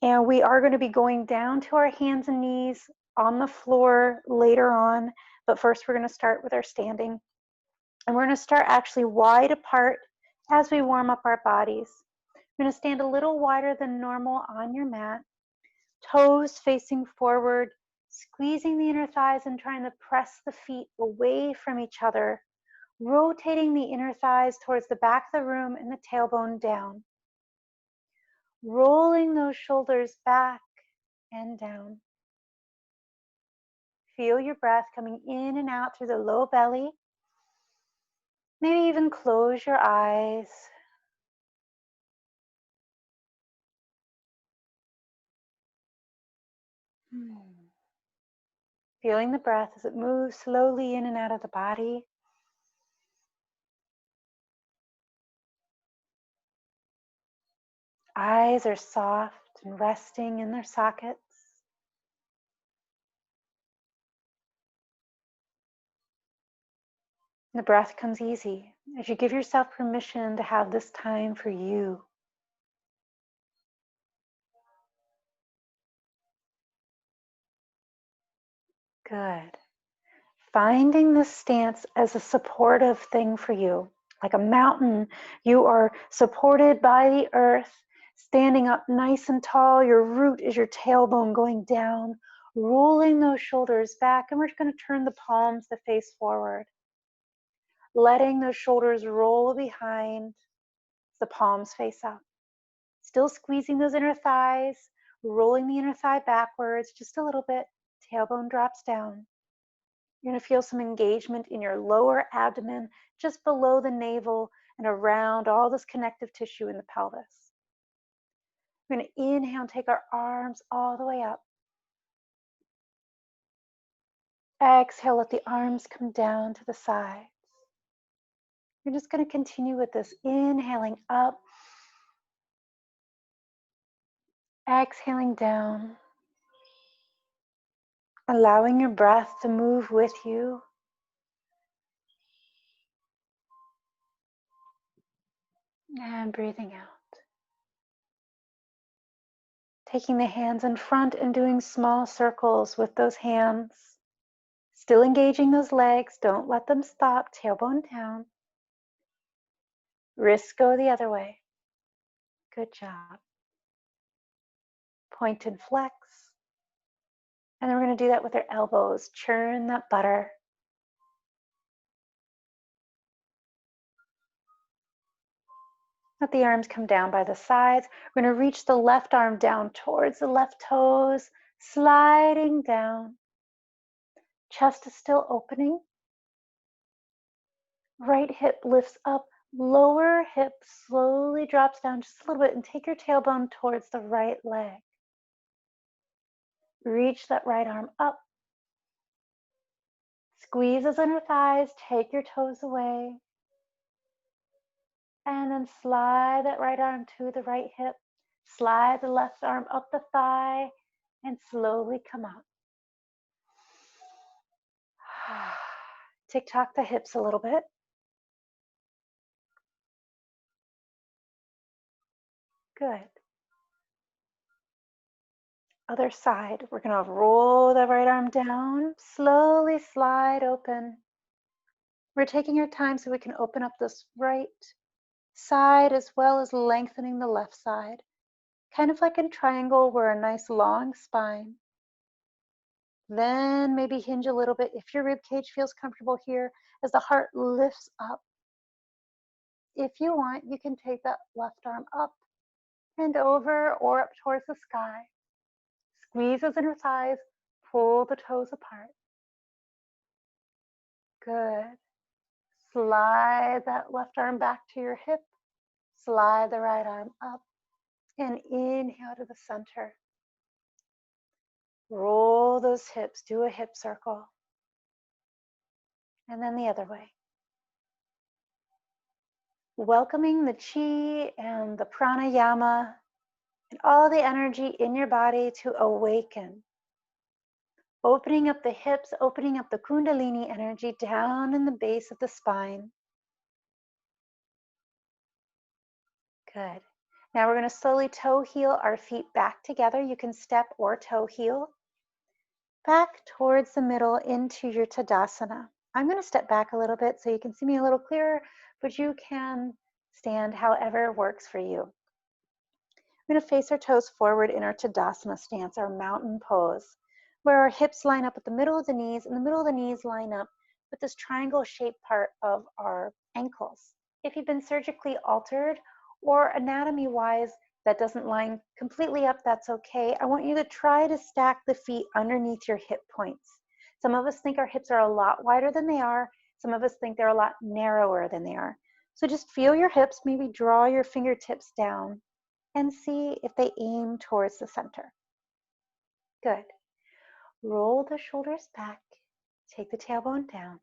And we are going to be going down to our hands and knees on the floor later on. But first, we're going to start with our standing. And we're going to start actually wide apart as we warm up our bodies. We're going to stand a little wider than normal on your mat, toes facing forward, squeezing the inner thighs and trying to press the feet away from each other, rotating the inner thighs towards the back of the room and the tailbone down. Rolling those shoulders back and down. Feel your breath coming in and out through the low belly. Maybe even close your eyes. Feeling the breath as it moves slowly in and out of the body. Eyes are soft and resting in their sockets. The breath comes easy as you give yourself permission to have this time for you. Good. Finding this stance as a supportive thing for you. Like a mountain, you are supported by the earth, standing up nice and tall. Your root is your tailbone going down, rolling those shoulders back, and we're going to turn the palms to face forward. Letting those shoulders roll behind, the palms face up. Still squeezing those inner thighs, rolling the inner thigh backwards just a little bit, tailbone drops down. You're going to feel some engagement in your lower abdomen, just below the navel and around all this connective tissue in the pelvis. We're going to inhale and take our arms all the way up. Exhale, let the arms come down to the sides. You're just going to continue with this, inhaling up, exhaling down, allowing your breath to move with you. And breathing out. Taking the hands in front and doing small circles with those hands. Still engaging those legs. Don't let them stop. Tailbone down. Wrists go the other way. Good job. Point and flex. And then we're going to do that with our elbows. Churn that butter. Let the arms come down by the sides. We're going to reach the left arm down towards the left toes, sliding down. Chest is still opening. Right hip lifts up, lower hip slowly drops down just a little bit, and take your tailbone towards the right leg. Reach that right arm up. Squeeze those inner thighs, take your toes away. And then slide that right arm to the right hip. Slide the left arm up the thigh and slowly come up. Tick-tock the hips a little bit. Good. Other side. We're going to roll the right arm down, slowly slide open. We're taking our time so we can open up this right side as well as lengthening the left side. Kind of like in triangle, we're a nice long spine. Then maybe hinge a little bit if your rib cage feels comfortable here as the heart lifts up. If you want, you can take that left arm up and over or up towards the sky. Squeeze those inner thighs, pull the toes apart. Good. Slide that left arm back to your hip. Slide the right arm up and inhale to the center. Roll those hips, do a hip circle. And then the other way. Welcoming the chi and the pranayama and all the energy in your body to awaken. Opening up the hips, opening up the kundalini energy down in the base of the spine. Good. Now we're going to slowly toe heel our feet back together. You can step or toe heel. Back towards the middle into your Tadasana. I'm going to step back a little bit so you can see me a little clearer, but you can stand however works for you. We're going to face our toes forward in our Tadasana stance, our mountain pose, where our hips line up at the middle of the knees, and the middle of the knees line up with this triangle-shaped part of our ankles. If you've been surgically altered or anatomy-wise that doesn't line completely up, that's okay. I want you to try to stack the feet underneath your hip points. Some of us think our hips are a lot wider than they are. Some of us think they're a lot narrower than they are. So just feel your hips, maybe draw your fingertips down and see if they aim towards the center. Good. Roll the shoulders back. Take the tailbone down.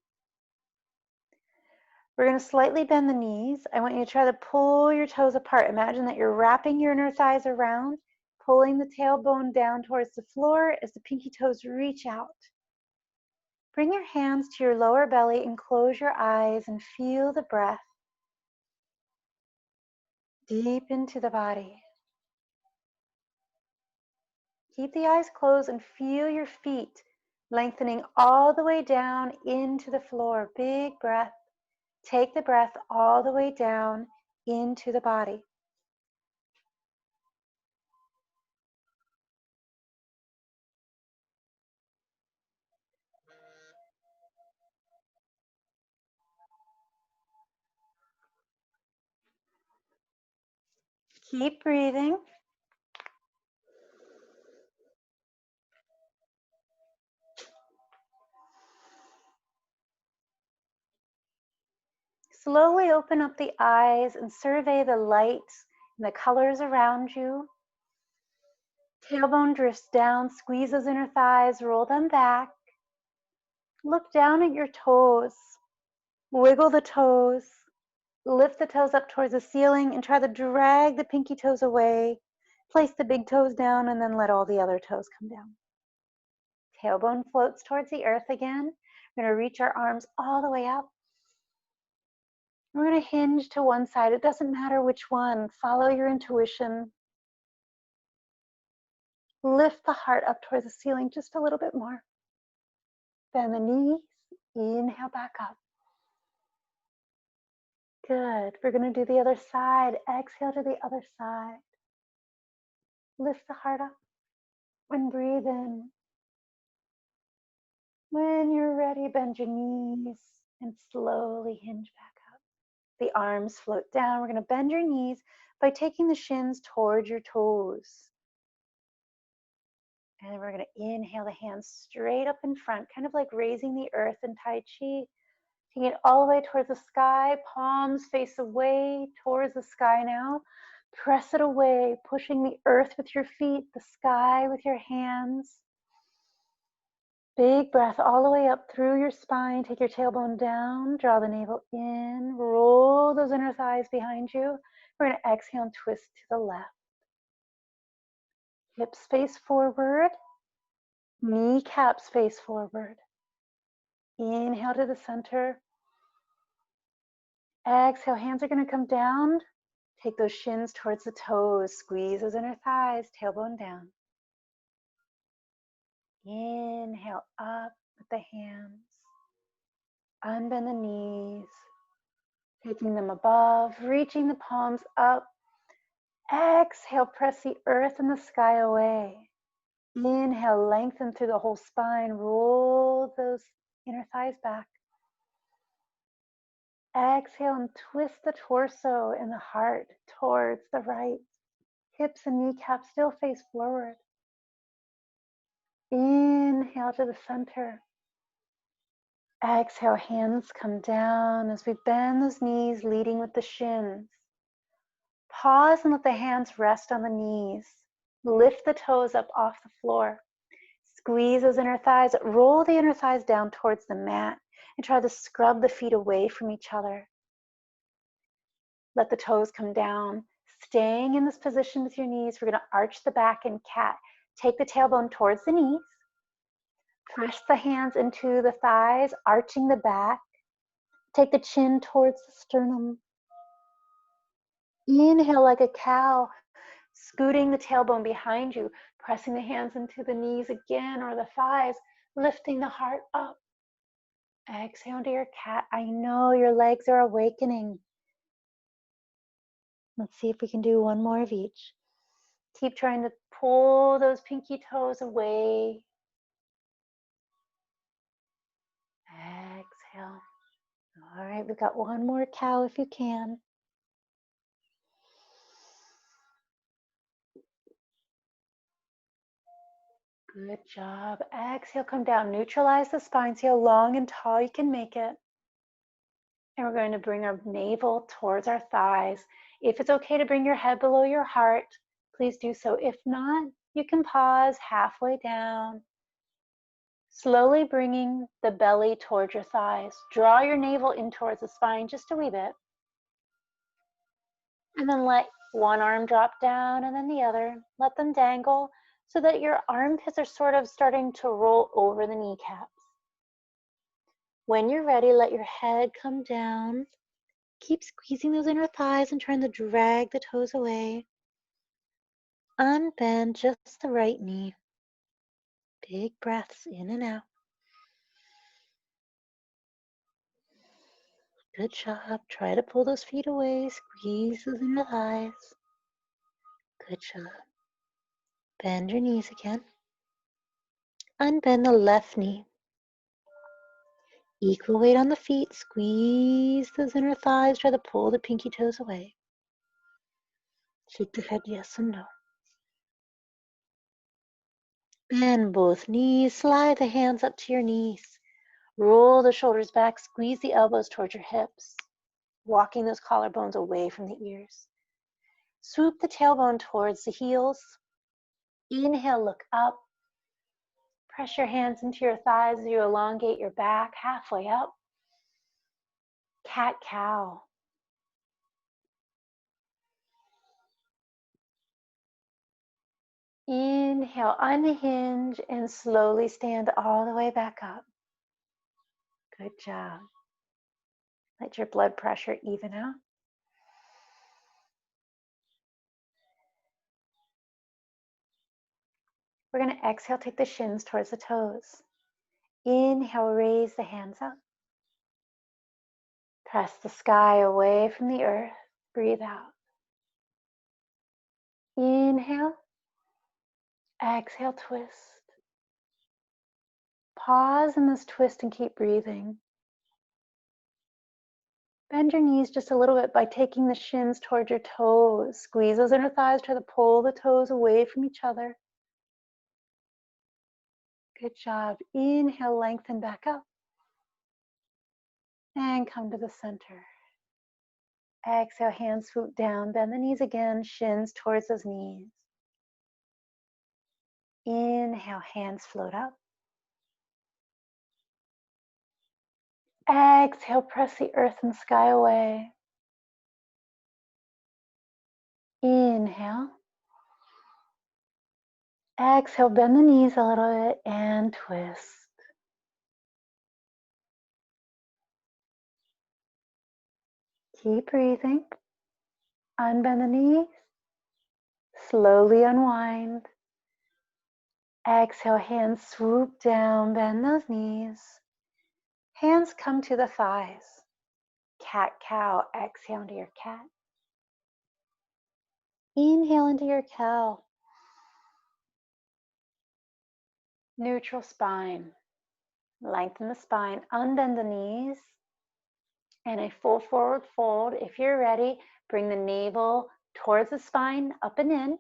We're going to slightly bend the knees. I want you to try to pull your toes apart. Imagine that you're wrapping your inner thighs around, pulling the tailbone down towards the floor as the pinky toes reach out. Bring your hands to your lower belly and close your eyes and feel the breath deep into the body. Keep the eyes closed and feel your feet lengthening all the way down into the floor. Big breath. Take the breath all the way down into the body. Keep breathing. Slowly open up the eyes and survey the lights and the colors around you. Tailbone drifts down, squeeze those inner thighs, roll them back. Look down at your toes. Wiggle the toes. Lift the toes up towards the ceiling and try to drag the pinky toes away. Place the big toes down and then let all the other toes come down. Tailbone floats towards the earth again. We're going to reach our arms all the way up. We're going to hinge to one side. It doesn't matter which one. Follow your intuition. Lift the heart up towards the ceiling just a little bit more. Bend the knees. Inhale back up. Good. We're going to do the other side. Exhale to the other side. Lift the heart up and breathe in. When you're ready, bend your knees and slowly hinge back up. The arms float down. We're going to bend your knees by taking the shins towards your toes. And then we're going to inhale the hands straight up in front, kind of like raising the earth in Tai Chi. Taking it all the way towards the sky, palms face away towards the sky now. Press it away, pushing the earth with your feet, the sky with your hands. Big breath all the way up through your spine. Take your tailbone down, draw the navel in, roll those inner thighs behind you. We're going to exhale and twist to the left. Hips face forward, kneecaps face forward. Inhale to the center. Exhale, hands are going to come down. Take those shins towards the toes. Squeeze those inner thighs, tailbone down. Inhale up with the hands. Unbend the knees. Taking them above, reaching the palms up. Exhale, press the earth and the sky away. Inhale, lengthen through the whole spine. Roll those inner thighs back. Exhale and twist the torso and the heart towards the right. Hips and kneecaps still face forward. Inhale to the center. Exhale, hands come down as we bend those knees, leading with the shins. Pause and let the hands rest on the knees. Lift the toes up off the floor. Squeeze those inner thighs. Roll the inner thighs down towards the mat and try to scrub the feet away from each other. Let the toes come down. Staying in this position with your knees, we're going to arch the back in cat. Take the tailbone towards the knees. Press the hands into the thighs, arching the back. Take the chin towards the sternum. Inhale like a cow. Scooting the tailbone behind you, pressing the hands into the knees again or the thighs, lifting the heart up. Exhale into your cat. I know your legs are awakening. Let's see if we can do one more of each. Keep trying to pull those pinky toes away. Exhale. All right, we've got one more cow if you can. Good job. Exhale, come down. Neutralize the spine. See how long and tall you can make it. And we're going to bring our navel towards our thighs. If it's okay to bring your head below your heart, please do so. If not, you can pause halfway down. Slowly bringing the belly towards your thighs. Draw your navel in towards the spine just a wee bit. And then let one arm drop down and then the other. Let them dangle so that your armpits are sort of starting to roll over the kneecaps. When you're ready, let your head come down. Keep squeezing those inner thighs and trying to drag the toes away. Unbend just the right knee. Big breaths in and out. Good job. Try to pull those feet away. Squeeze those inner thighs. Good job. Bend your knees again. Unbend the left knee. Equal weight on the feet. Squeeze those inner thighs. Try to pull the pinky toes away. Shake the head yes and no. Bend both knees. Slide the hands up to your knees. Roll the shoulders back. Squeeze the elbows towards your hips. Walking those collarbones away from the ears. Swoop the tailbone towards the heels. Inhale, look up. Press your hands into your thighs as you elongate your back halfway up. Cat-cow. Inhale, unhinge and slowly stand all the way back up. Good job. Let your blood pressure even out. We're going to exhale, take the shins towards the toes. Inhale, raise the hands up. Press the sky away from the earth. Breathe out. Inhale. Exhale, twist. Pause in this twist and keep breathing. Bend your knees just a little bit by taking the shins towards your toes. Squeeze those inner thighs. Try to pull the toes away from each other. Good job. Inhale, lengthen back up. And come to the center. Exhale, hands swoop down. Bend the knees again. Shins towards those knees. Inhale, hands float up. Exhale, press the earth and sky away. Inhale. Exhale, bend the knees a little bit and twist. Keep breathing. Unbend the knees. Slowly unwind. Exhale, hands swoop down, bend those knees. Hands come to the thighs. Cat-cow, exhale into your cat. Inhale into your cow. Neutral spine. Lengthen the spine, unbend the knees. And a full forward fold. If you're ready, bring the navel towards the spine, up and in.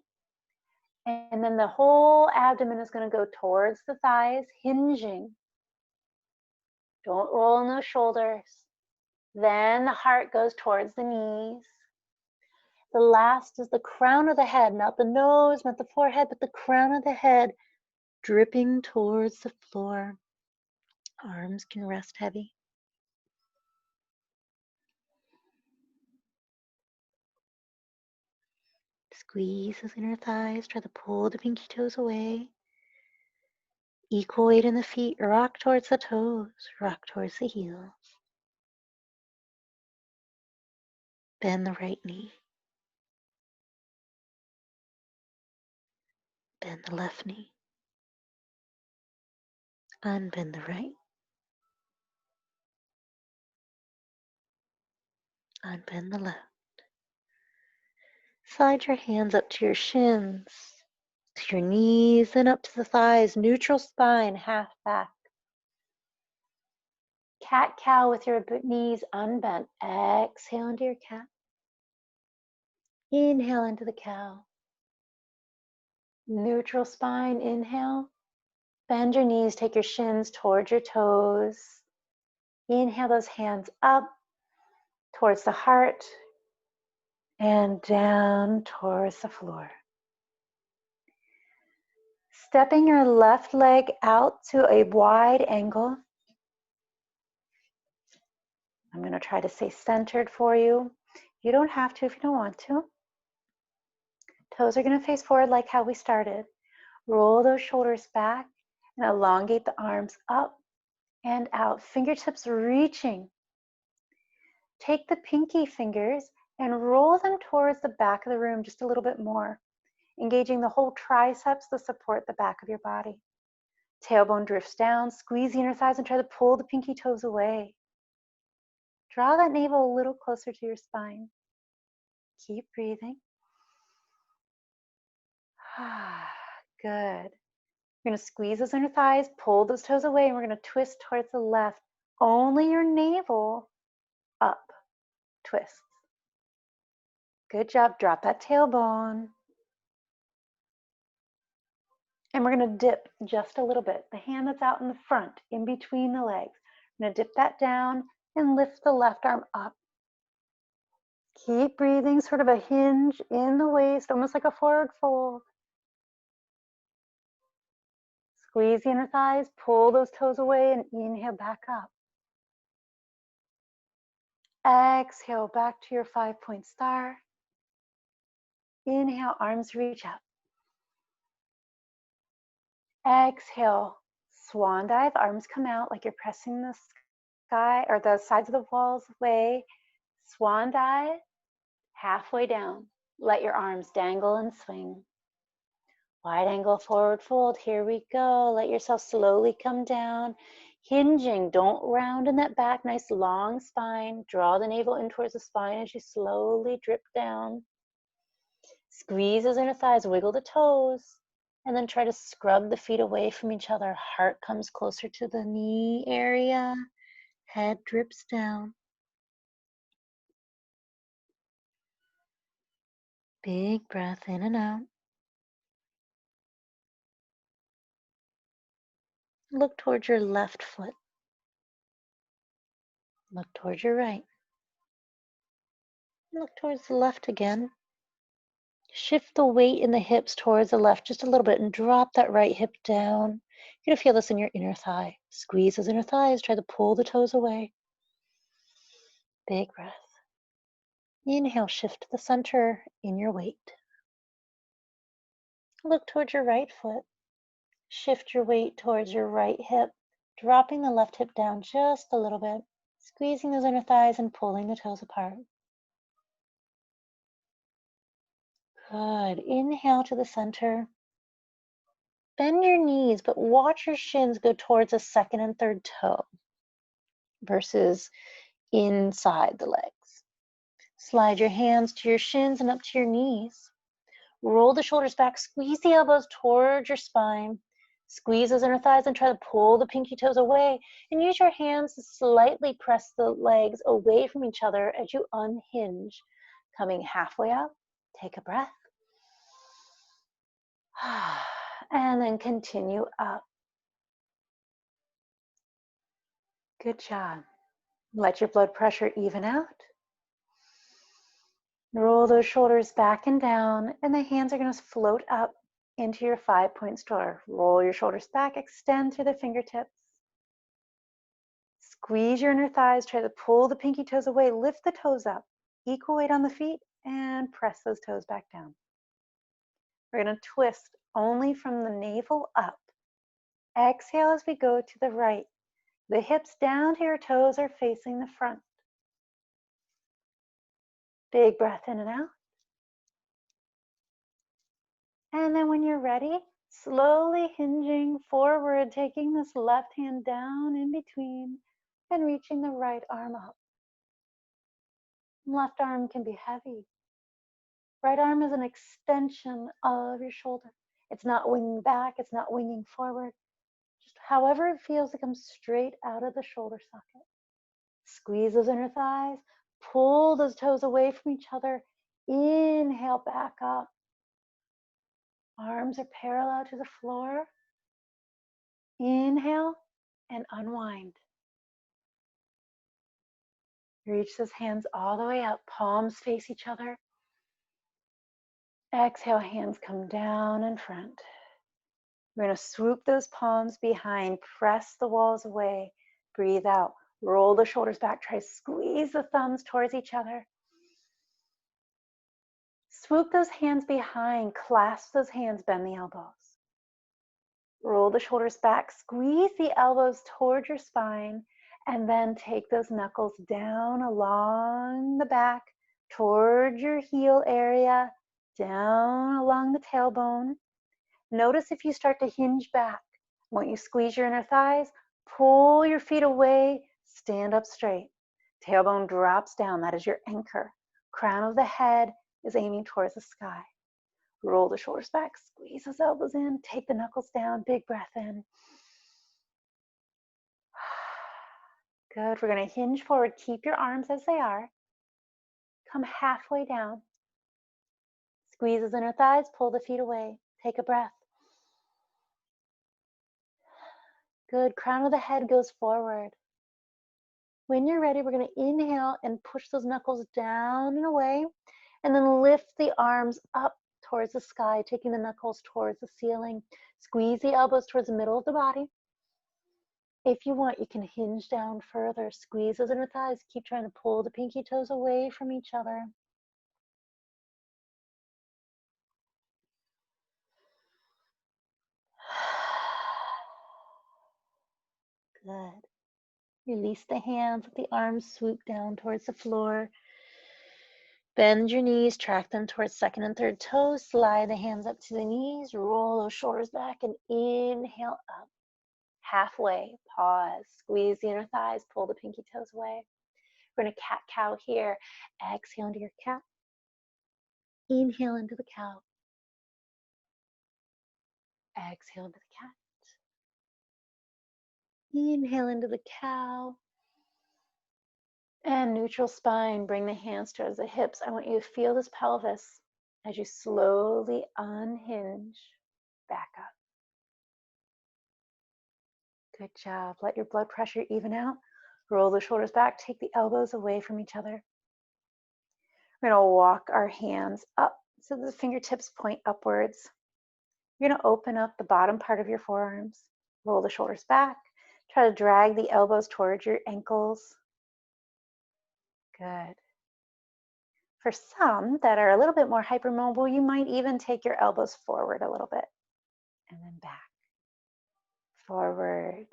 And then the whole abdomen is going to go towards the thighs, hinging. Don't roll in those shoulders. Then the heart goes towards the knees. The last is the crown of the head, not the nose, not the forehead, but the crown of the head dripping towards the floor. Arms can rest heavy. Squeeze those inner thighs, try to pull the pinky toes away. Equal weight in the feet, rock towards the toes, rock towards the heels. Bend the right knee. Bend the left knee. Unbend the right. Unbend the left. Slide your hands up to your shins, to your knees, then up to the thighs. Neutral spine, half back. Cat-cow with your knees unbent. Exhale into your cat. Inhale into the cow. Neutral spine, inhale. Bend your knees, take your shins towards your toes. Inhale those hands up towards the heart and down towards the floor. Stepping your left leg out to a wide angle. I'm going to try to stay centered for you. You don't have to if you don't want to. Toes are going to face forward like how we started. Roll those shoulders back and elongate the arms up and out. Fingertips reaching. Take the pinky fingers and roll them towards the back of the room just a little bit more, engaging the whole triceps to support the back of your body. Tailbone drifts down, squeeze the inner thighs and try to pull the pinky toes away. Draw that navel a little closer to your spine. Keep breathing. Good. We're going to squeeze those inner thighs, pull those toes away, and we're going to twist towards the left. Only your navel up twists. Good job. Drop that tailbone. And we're going to dip just a little bit. The hand that's out in the front, in between the legs. I'm going to dip that down and lift the left arm up. Keep breathing, sort of a hinge in the waist, almost like a forward fold. Squeeze the inner thighs, pull those toes away, and inhale back up. Exhale back to your 5-point star. Inhale, arms reach up. Exhale, swan dive, arms come out like you're pressing the sky or the sides of the walls away. Swan dive, halfway down. Let your arms dangle and swing. Wide angle forward fold, here we go. Let yourself slowly come down. Hinging, don't round in that back, nice long spine. Draw the navel in towards the spine as you slowly drip down. Squeeze those inner thighs, wiggle the toes, and then try to scrub the feet away from each other. Heart comes closer to the knee area. Head drips down. Big breath in and out. Look towards your left foot. Look towards your right. Look towards the left again. Shift the weight in the hips towards the left just a little bit and drop that right hip down. You're going to feel this in your inner thigh. Squeeze those inner thighs. Try to pull the toes away. Big breath. Inhale, shift to the center in your weight. Look towards your right foot. Shift your weight towards your right hip, dropping the left hip down just a little bit. Squeezing those inner thighs and pulling the toes apart. Good. Inhale to the center. Bend your knees, but watch your shins go towards the second and third toe versus inside the legs. Slide your hands to your shins and up to your knees. Roll the shoulders back, squeeze the elbows towards your spine. Squeeze those inner thighs and try to pull the pinky toes away. And use your hands to slightly press the legs away from each other as you unhinge. Coming halfway up, take a breath. And then continue up. Good job. Let your blood pressure even out. Roll those shoulders back and down, and the hands are going to float up into your 5-point star. Roll your shoulders back, extend through the fingertips. Squeeze your inner thighs, try to pull the pinky toes away, lift the toes up. Equal weight on the feet, and press those toes back down. We're going to twist only from the navel up. Exhale as we go to the right. The hips down to your toes are facing the front. Big breath in and out. And then when you're ready, Slowly hinging forward, taking this left hand down in between and reaching the right arm up. Left arm can be heavy. Right arm is an extension of your shoulder. It's not winging back, it's not winging forward. Just however it feels to come straight out of the shoulder socket. Squeeze those inner thighs, pull those toes away from each other. Inhale back up. Arms are parallel to the floor. Inhale and unwind. Reach those hands all the way up, palms face each other. Exhale, hands come down in front. We're going to swoop those palms behind, press the walls away. Breathe out, roll the shoulders back, try to squeeze the thumbs towards each other. Swoop those hands behind, clasp those hands, bend the elbows. Roll the shoulders back, squeeze the elbows towards your spine, and then take those knuckles down along the back, towards your heel area, down along the tailbone. Notice if you start to hinge back. When you squeeze your inner thighs, pull your feet away, stand up straight. Tailbone drops down, that is your anchor. Crown of the head is aiming towards the sky. Roll the shoulders back, squeeze those elbows in, take the knuckles down, big breath in. Good, we're gonna hinge forward, keep your arms as they are. Come halfway down. Squeeze those inner thighs, pull the feet away. Take a breath. Good, crown of the head goes forward. When you're ready, we're gonna inhale and push those knuckles down and away, and then lift the arms up towards the sky, taking the knuckles towards the ceiling. Squeeze the elbows towards the middle of the body. If you want, you can hinge down further. Squeeze those inner thighs. Keep trying to pull the pinky toes away from each other. Good. Release the hands, let the arms swoop down towards the floor. Bend your knees, track them towards second and third toes. Slide the hands up to the knees, roll those shoulders back, and inhale up. Halfway, pause, squeeze the inner thighs, pull the pinky toes away. We're gonna cat-cow here. Exhale into your cat. Inhale into the cow. Exhale into the cat. Inhale into the cow. And neutral spine, bring the hands towards the hips. I want you to feel this pelvis as you slowly unhinge back up. Good job. Let your blood pressure even out. Roll the shoulders back, take the elbows away from each other. We're gonna walk our hands up so the fingertips point upwards. You're gonna open up the bottom part of your forearms. Roll the shoulders back. Try to drag the elbows towards your ankles. Good. For some that are a little bit more hypermobile, you might even take your elbows forward a little bit and then back. Forward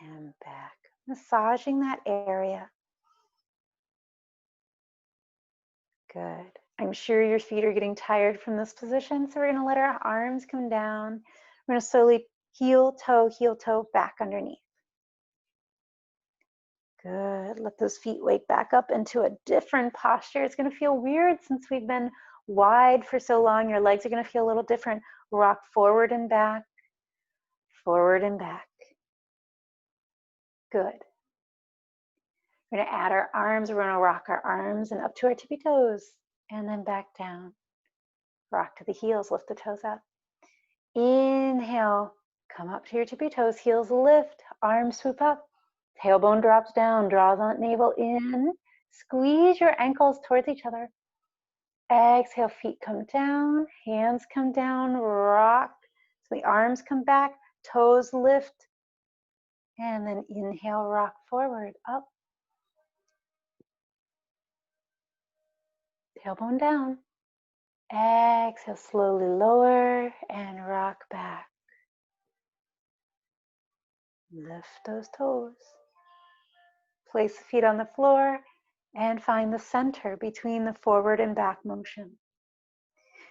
and back. Massaging that area. Good. I'm sure your feet are getting tired from this position, so we're going to let our arms come down. We're going to slowly heel, toe, back underneath. Good. Let those feet wake back up into a different posture. It's going to feel weird since we've been wide for so long. Your legs are going to feel a little different. Rock forward and back, forward and back. Good. We're going to add our arms. We're going to rock our arms and up to our tippy toes and then back down. Rock to the heels, lift the toes up. Inhale, come up to your tippy toes, heels lift, arms swoop up. Tailbone drops down, draw that navel in. Squeeze your ankles towards each other. Exhale, feet come down, hands come down, rock. So the arms come back, toes lift. And then inhale, rock forward, up. Tailbone down. Exhale, slowly lower and rock back. Lift those toes. Place the feet on the floor and find the center between the forward and back motion.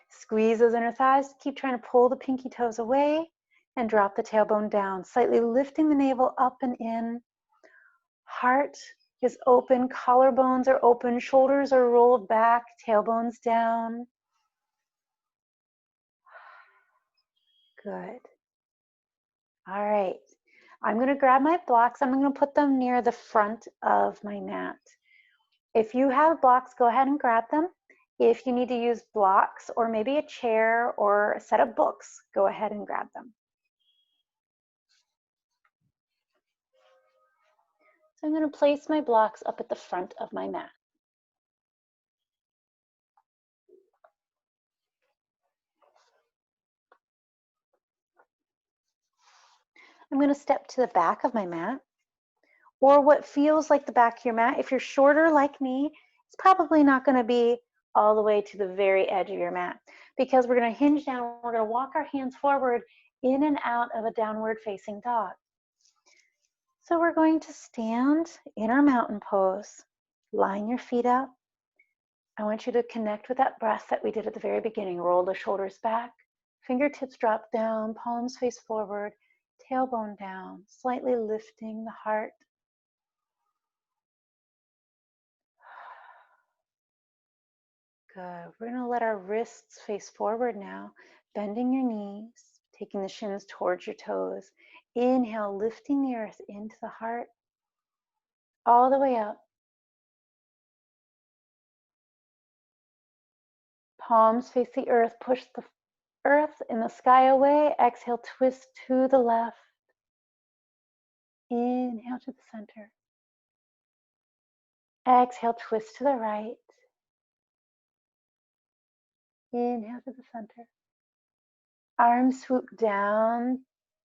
Squeeze those inner thighs. Keep trying to pull the pinky toes away and drop the tailbone down, slightly lifting the navel up and in. Heart is open, collarbones are open, shoulders are rolled back, tailbones down. Good. All right. I'm going to grab my blocks. I'm going to put them near the front of my mat. If you have blocks, go ahead and grab them. If you need to use blocks or maybe a chair or a set of books, go ahead and grab them. So I'm going to place my blocks up at the front of my mat. I'm going to step to the back of my mat, or what feels like the back of your mat. If you're shorter like me, it's probably not going to be all the way to the very edge of your mat, because we're going to hinge down. We're going to walk our hands forward in and out of a downward facing dog. So we're going to stand in our mountain pose. Line your feet up. I want you to connect with that breath that we did at the very beginning. Roll the shoulders back, fingertips drop down, palms face forward, tailbone down, slightly lifting the heart. Good. We're going to let our wrists face forward now, bending your knees, taking the shins towards your toes. Inhale, lifting the earth into the heart, all the way up. Palms face the earth, push the earth in the sky away. Exhale, twist to the left. Inhale to the center. Exhale, twist to the right. Inhale to the center. Arms swoop down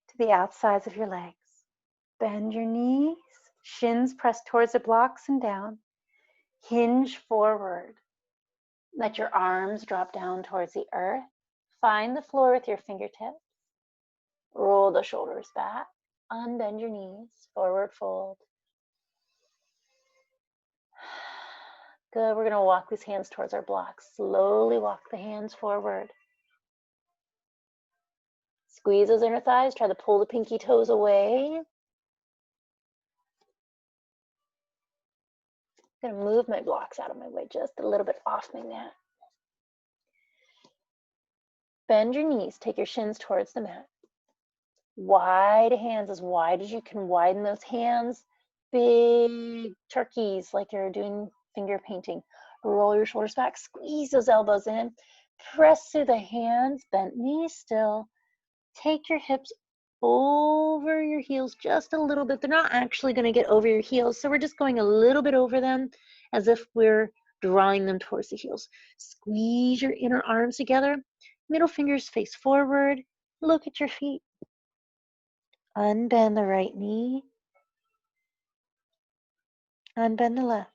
to the outsides of your legs. Bend your knees, shins press towards the blocks and down. Hinge forward. Let your arms drop down towards the earth. Find the floor with your fingertips. Roll the shoulders back. Unbend your knees, forward fold. Good, we're gonna walk these hands towards our blocks. Slowly walk the hands forward. Squeeze those inner thighs, try to pull the pinky toes away. I'm gonna move my blocks out of my way just a little bit off my mat. Bend your knees, take your shins towards the mat. Wide hands, as wide as you can widen those hands. Big turkeys, like you're doing finger painting. Roll your shoulders back, squeeze those elbows in. Press through the hands, bent knees still. Take your hips over your heels just a little bit. They're not actually going to get over your heels, so we're just going a little bit over them as if we're drawing them towards the heels. Squeeze your inner arms together. Middle fingers face forward. Look at your feet. Unbend the right knee. Unbend the left.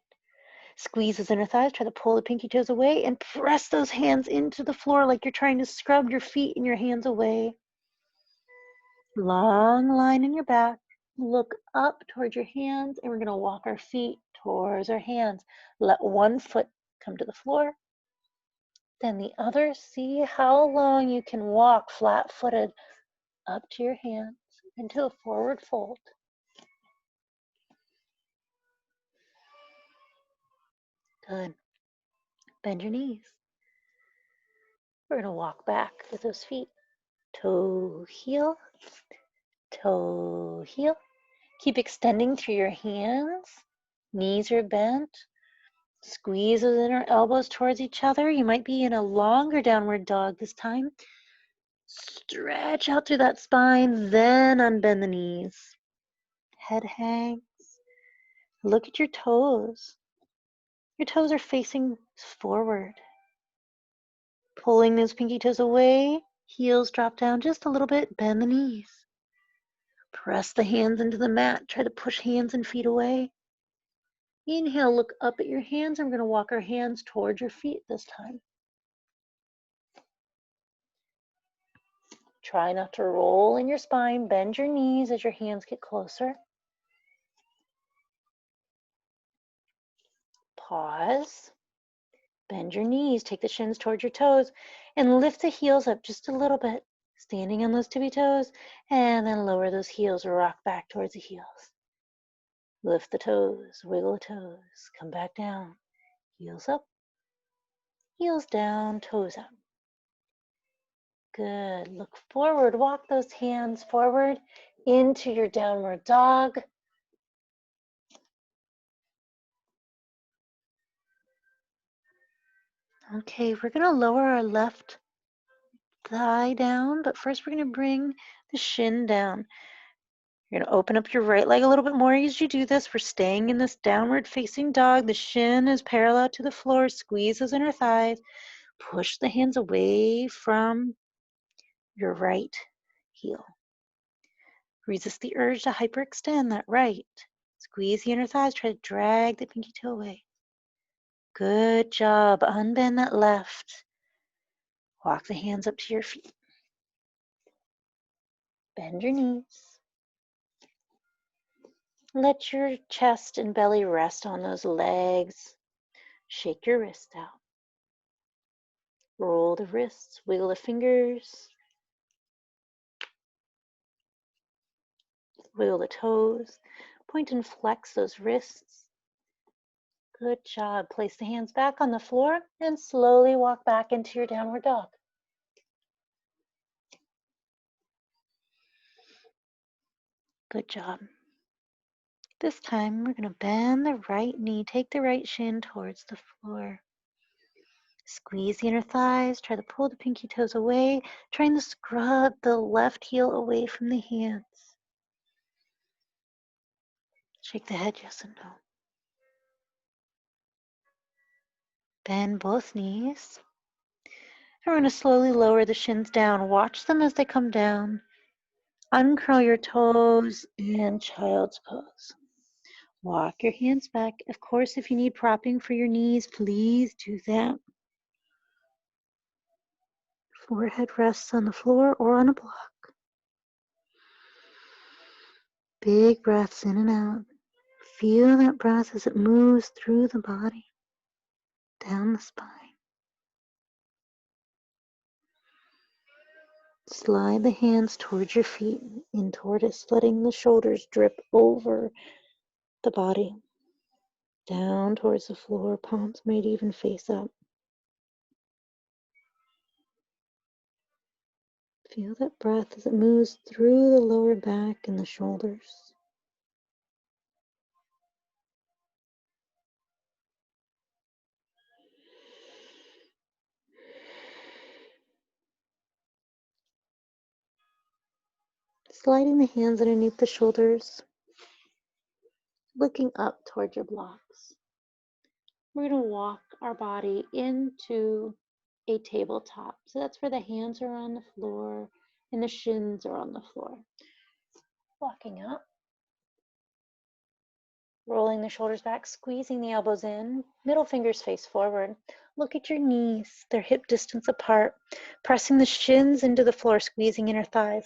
Squeeze those inner thighs. Try to pull the pinky toes away and press those hands into the floor like you're trying to scrub your feet and your hands away. Long line in your back. Look up towards your hands, and we're going to walk our feet towards our hands. Let one foot come to the floor, then the other. See how long you can walk flat-footed up to your hands into a forward fold. Good. Bend your knees. We're going to walk back with those feet. Toe, heel, toe, heel. Keep extending through your hands. Knees are bent. Squeeze those inner elbows towards each other. You might be in a longer downward dog this time. Stretch out through that spine, then unbend the knees. Head hangs. Look at your toes. Your toes are facing forward. Pulling those pinky toes away. Heels drop down just a little bit. Bend the knees. Press the hands into the mat. Try to push hands and feet away. Inhale, look up at your hands. And we're going to walk our hands towards your feet this time. Try not to roll in your spine. Bend your knees as your hands get closer. Pause. Bend your knees, take the shins towards your toes, and lift the heels up just a little bit, standing on those tippy toes, and then lower those heels, rock back towards the heels. Lift the toes, wiggle the toes, come back down, heels up, heels down, toes up. Good. Look forward, walk those hands forward into your downward dog. Okay, we're gonna lower our left thigh down, but first we're gonna bring the shin down. You're gonna open up your right leg a little bit more as you do this. We're staying in this downward facing dog. The shin is parallel to the floor. Squeeze those inner thighs. Push the hands away from your right heel. Resist the urge to hyperextend that right. Squeeze the inner thighs. Try to drag the pinky toe away. Good job. Unbend that left. Walk the hands up to your feet. Bend your knees. Let your chest and belly rest on those legs. Shake your wrists out. Roll the wrists, wiggle the fingers. Wiggle the toes. Point and flex those wrists. Good job. Place the hands back on the floor and slowly walk back into your downward dog. Good job. This time we're going to bend the right knee, take the right shin towards the floor. Squeeze the inner thighs, try to pull the pinky toes away, trying to scrub the left heel away from the hands. Shake the head yes and no. Bend both knees. And we're going to slowly lower the shins down. Watch them as they come down. Uncurl your toes and child's pose. Walk your hands back. Of course, if you need propping for your knees, please do that. Forehead rests on the floor or on a block. Big breaths in and out. Feel that breath as it moves through the body, down the spine. Slide the hands towards your feet in tortoise, letting the shoulders drip over the body, down towards the floor. Palms might even face up. Feel that breath as it moves through the lower back and the shoulders. Sliding the hands underneath the shoulders, looking up toward your blocks. We're going to walk our body into a tabletop. So that's where the hands are on the floor and the shins are on the floor. Walking up. Rolling the shoulders back, squeezing the elbows in, middle fingers face forward. Look at your knees, they're hip distance apart. Pressing the shins into the floor, squeezing inner thighs.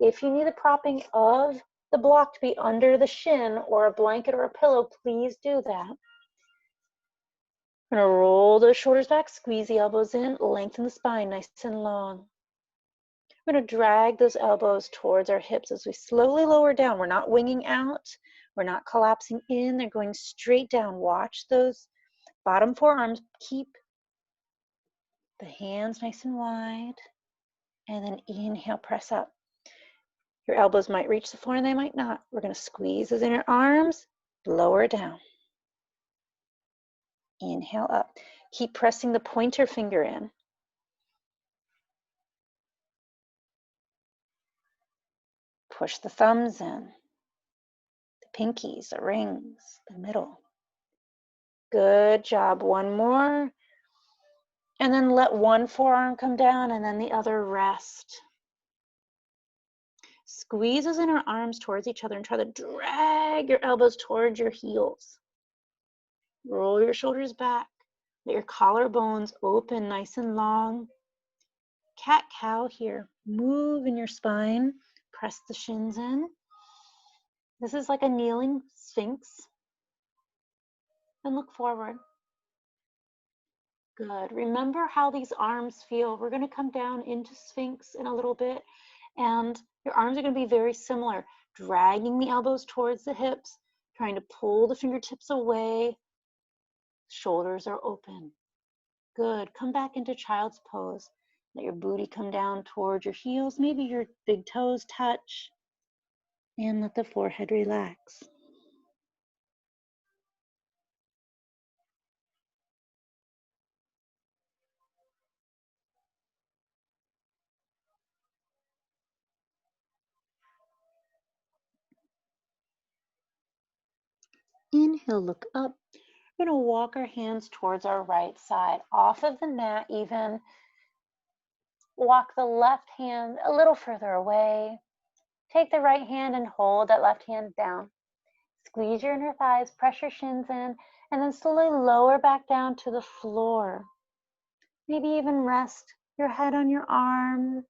If you need the propping of the block to be under the shin or a blanket or a pillow, please do that. We're gonna roll those shoulders back, squeeze the elbows in, lengthen the spine nice and long. We're gonna drag those elbows towards our hips as we slowly lower down. We're not winging out. We're not collapsing in. They're going straight down. Watch those bottom forearms. Keep the hands nice and wide. And then inhale, press up. Your elbows might reach the floor and they might not. We're going to squeeze those inner arms, lower down. Inhale up. Keep pressing the pointer finger in. Push the thumbs in. The pinkies, the rings, the middle. Good job. One more. And then let one forearm come down and then the other rest. Squeeze those inner arms towards each other and try to drag your elbows towards your heels. Roll your shoulders back. Let your collarbones open nice and long. Cat-cow here. Move in your spine. Press the shins in. This is like a kneeling sphinx. And look forward. Good. Remember how these arms feel. We're going to come down into Sphinx in a little bit, and your arms are going to be very similar, dragging the elbows towards the hips, trying to pull the fingertips away. Shoulders are open. Good. Come back into child's pose. Let your booty come down towards your heels. Maybe your big toes touch. And let the forehead relax. Inhale, look up. We're going to walk our hands towards our right side, off of the mat even. Walk the left hand a little further away. Take the right hand and hold that left hand down. Squeeze your inner thighs, press your shins in, and then slowly lower back down to the floor. Maybe even rest your head on your arm.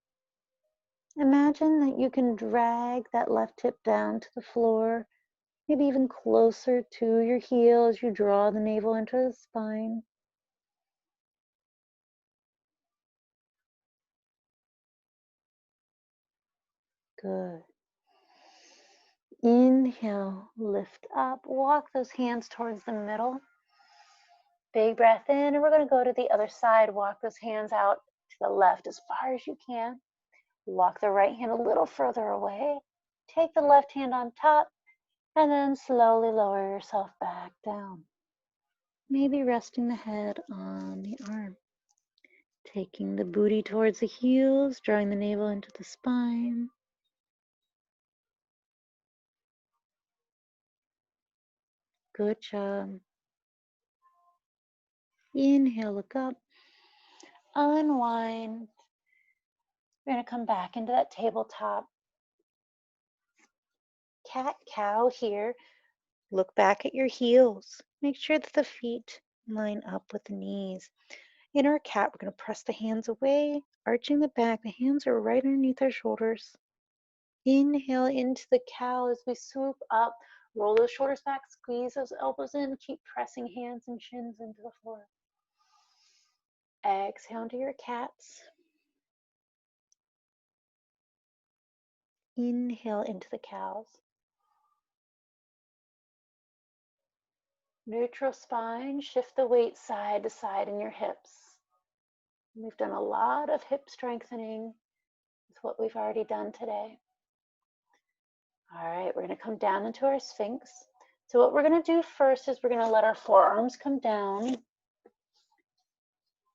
Imagine that you can drag that left hip down to the floor, maybe even closer to your heel as you draw the navel into the spine. Good. Inhale, lift up, walk those hands towards the middle. Big breath in, and we're going to go to the other side. Walk those hands out to the left as far as you can. Walk the right hand a little further away. Take the left hand on top, and then slowly lower yourself back down. Maybe resting the head on the arm. Taking the booty towards the heels, drawing the navel into the spine. Good job. Inhale, look up. Unwind. We're going to come back into that tabletop. Cat-cow here. Look back at your heels. Make sure that the feet line up with the knees. In our cat, we're going to press the hands away, arching the back. The hands are right underneath our shoulders. Inhale into the cow as we swoop up. Roll those shoulders back, squeeze those elbows in. Keep pressing hands and shins into the floor. Exhale into your cats. Inhale into the cows. Neutral spine, shift the weight side to side in your hips. We've done a lot of hip strengthening with what we've already done today. All right, we're going to come down into our Sphinx. So what we're going to do first is we're going to let our forearms come down.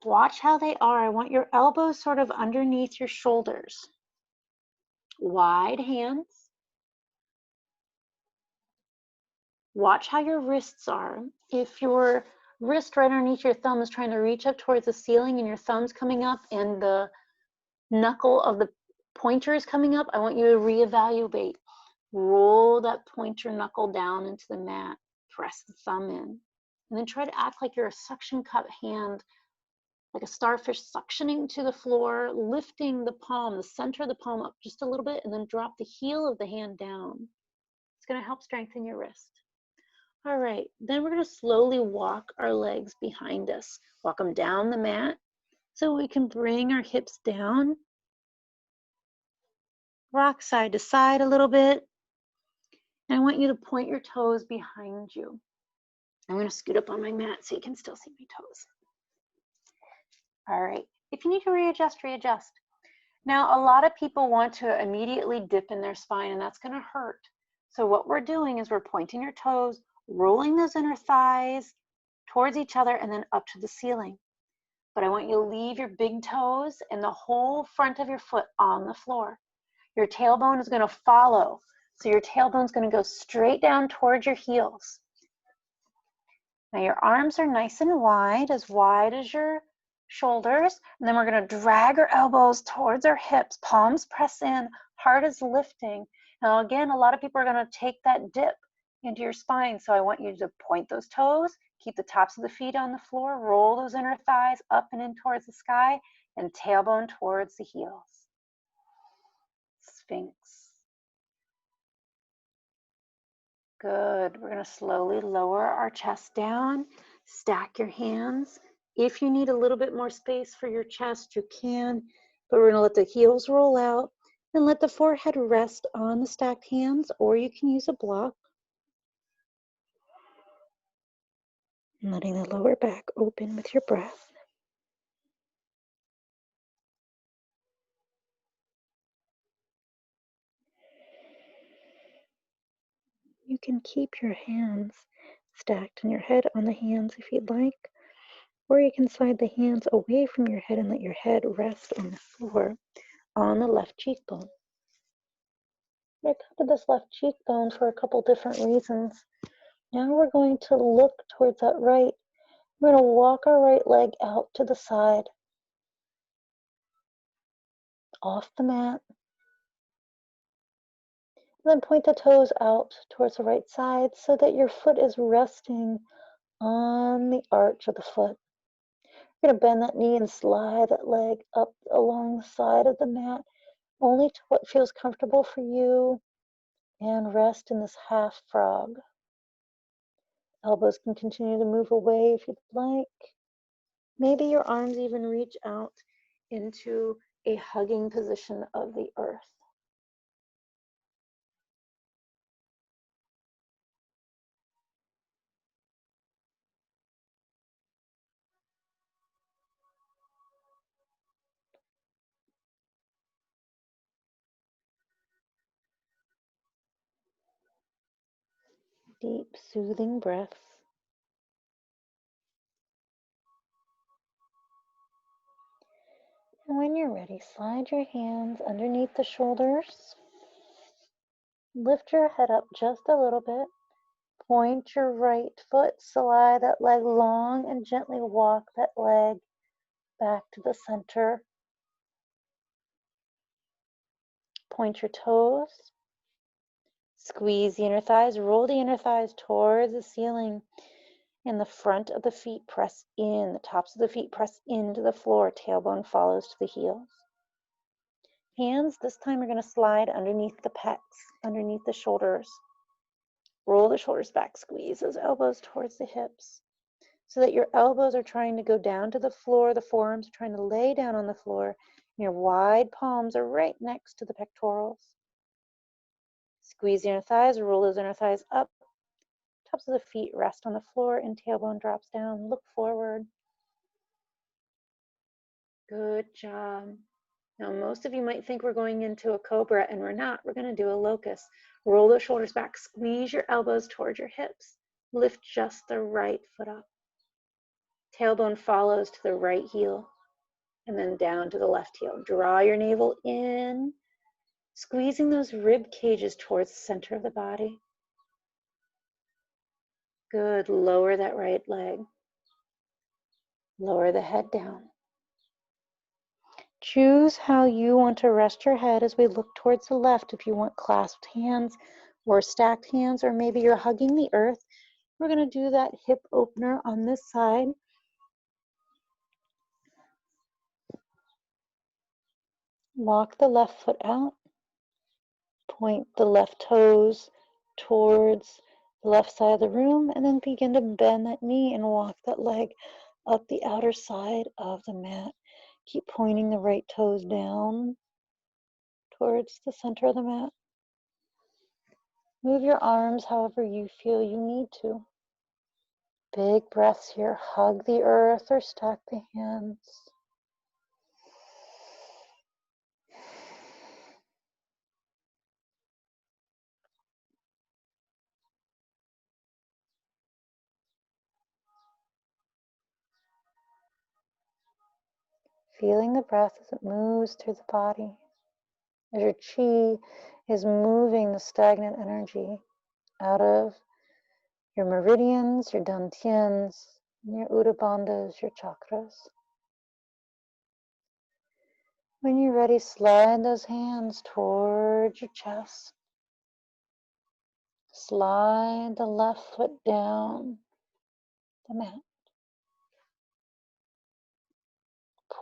Watch how they are. I want your elbows sort of underneath your shoulders. Wide hands. Watch how your wrists are. If your wrist right underneath your thumb is trying to reach up towards the ceiling and your thumb's coming up and the knuckle of the pointer is coming up, I want you to reevaluate. Roll that pointer knuckle down into the mat. Press the thumb in. And then try to act like you're a suction cup hand, like a starfish suctioning to the floor, lifting the palm, the center of the palm up just a little bit, and then drop the heel of the hand down. It's going to help strengthen your wrist. All right, then we're going to slowly walk our legs behind us. Walk them down the mat so we can bring our hips down. Rock side to side a little bit. And I want you to point your toes behind you. I'm going to scoot up on my mat so you can still see my toes. All right, if you need to readjust, readjust. Now, a lot of people want to immediately dip in their spine, and that's going to hurt. So what we're doing is we're pointing your toes, rolling those inner thighs towards each other, and then up to the ceiling. But I want you to leave your big toes and the whole front of your foot on the floor. Your tailbone is going to follow. So your tailbone is going to go straight down towards your heels. Now your arms are nice and wide as your shoulders. And then we're going to drag our elbows towards our hips. Palms press in, heart is lifting. Now again, a lot of people are going to take that dip into your spine. So I want you to point those toes, keep the tops of the feet on the floor, roll those inner thighs up and in towards the sky, and tailbone towards the heels. Sphinx. Good. We're going to slowly lower our chest down. Stack your hands. If you need a little bit more space for your chest, you can, but we're gonna let the heels roll out and let the forehead rest on the stacked hands, or you can use a block. And letting the lower back open with your breath. You can keep your hands stacked and your head on the hands if you'd like, or you can slide the hands away from your head and let your head rest on the floor on the left cheekbone. I covered this left cheekbone for a couple different reasons. Now we're going to look towards that right. We're going to walk our right leg out to the side, off the mat. Then point the toes out towards the right side so that your foot is resting on the arch of the foot. You're going to bend that knee and slide that leg up along the side of the mat, only to what feels comfortable for you, and rest in this half frog. Elbows can continue to move away if you'd like. Maybe your arms even reach out into a hugging position of the earth. Deep, soothing breaths. And when you're ready, slide your hands underneath the shoulders. Lift your head up just a little bit. Point your right foot, slide that leg long, and gently walk that leg back to the center. Point your toes. Squeeze the inner thighs, roll the inner thighs towards the ceiling, and the front of the feet press in. The tops of the feet press into the floor. Tailbone follows to the heels. Hands, this time we're going to slide underneath the pecs, underneath the shoulders. Roll the shoulders back, squeeze those elbows towards the hips so that your elbows are trying to go down to the floor, the forearms are trying to lay down on the floor, and your wide palms are right next to the pectorals. Squeeze the inner thighs, roll those inner thighs up. Tops of the feet rest on the floor and tailbone drops down. Look forward. Good job. Now, most of you might think we're going into a cobra, and we're not. We're going to do a locust. Roll the shoulders back. Squeeze your elbows towards your hips. Lift just the right foot up. Tailbone follows to the right heel, and then down to the left heel. Draw your navel in, squeezing those rib cages towards the center of the body. Good. Lower that right leg. Lower the head down. Choose how you want to rest your head as we look towards the left. If you want clasped hands or stacked hands, or maybe you're hugging the earth, we're going to do that hip opener on this side. Walk the left foot out. Point the left toes towards the left side of the room, and then begin to bend that knee and walk that leg up the outer side of the mat. Keep pointing the right toes down towards the center of the mat. Move your arms however you feel you need to. Big breaths here. Hug the earth or stack the hands. Feeling the breath as it moves through the body. As your chi is moving the stagnant energy out of your meridians, your dantians, your udabandhas, your chakras. When you're ready, slide those hands towards your chest. Slide the left foot down the mat.